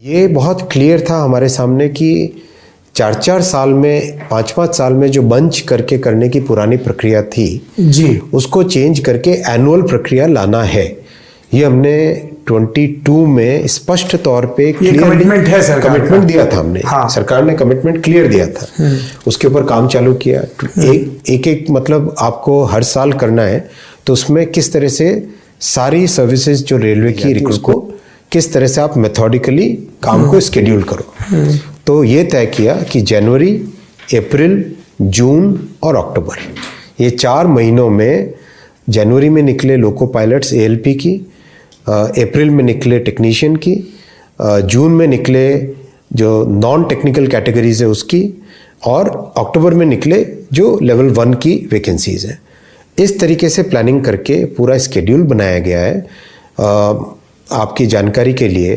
ये बहुत क्लियर था हमारे सामने कि 4-4 साल में 5-5 साल में जो बंच करके करने की पुरानी प्रक्रिया थी जी, उसको चेंज करके एनुअल प्रक्रिया लाना है। ये हमने 22 में स्पष्ट तौर पे कमिटमेंट है सरकार का। कमिटमेंट दिया था हमने। हाँ। सरकार ने कमिटमेंट क्लियर दिया था, उसके ऊपर काम चालू किया। एक मतलब आपको हर साल करना है, तो उसमें किस तरह से सारी सर्विसेज जो रेलवे की रिक्रूट को किस तरह से आप मेथोडिकली काम को स्केड्यूल करो। तो ये तय किया कि जनवरी, अप्रैल, जून और अक्टूबर, ये 4 महीनों में, जनवरी में निकले लोको पायलट्स एएलपी की, अप्रैल में निकले टेक्नीशियन की, जून में निकले जो नॉन टेक्निकल कैटेगरीज है उसकी, और अक्टूबर में निकले जो लेवल 1 की वैकेंसीज हैं। इस तरीके से प्लानिंग करके पूरा स्केड्यूल बनाया गया है। आपकी जानकारी के लिए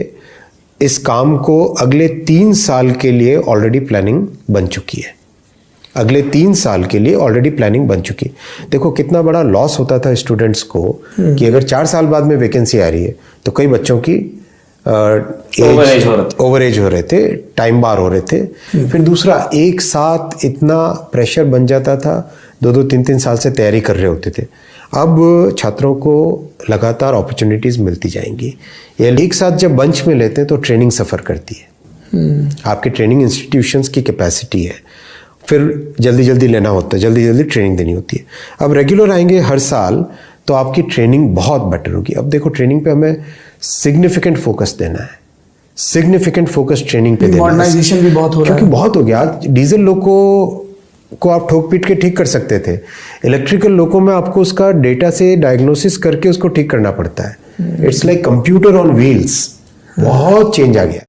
इस काम को अगले 3 साल के लिए ऑलरेडी प्लानिंग बन चुकी है। अगले 3 साल के लिए ऑलरेडी प्लानिंग बन चुकी है। देखो कितना बड़ा लॉस होता था स्टूडेंट्स को कि अगर 4 साल बाद में वैकेंसी आ रही है तो कई बच्चों की ओवर एज हो रहे थे, टाइम बार हो रहे थे। फिर दूसरा, एक साथ इतना प्रेशर बन जाता था, 2-2, 3-3 साल से तैयारी कर रहे होते थे। अब छात्रों को लगातार अपॉर्चुनिटीज मिलती जाएंगी। ये एक साथ जब बंच में लेते हैं तो ट्रेनिंग सफ़र करती है। आपके ट्रेनिंग इंस्टीट्यूशंस की कैपेसिटी है, फिर जल्दी जल्दी लेना होता है, जल्दी जल्दी ट्रेनिंग देनी होती है। अब रेगुलर आएंगे हर साल तो आपकी ट्रेनिंग बहुत बेटर होगी। अब देखो ट्रेनिंग पे हमें सिग्निफिकेंट फोकस देना है, सिग्निफिकेंट फोकस ट्रेनिंग पे देना है। मॉडर्नाइजेशन भी बहुत हो रहा है, क्योंकि बहुत हो गया। आज डीजल लोको को आप ठोक पीट के ठीक कर सकते थे, इलेक्ट्रिकल लोको में आपको उसका डेटा से डायग्नोसिस करके उसको ठीक करना पड़ता है। It's like computer on wheels. बहुत चेंज आ गया।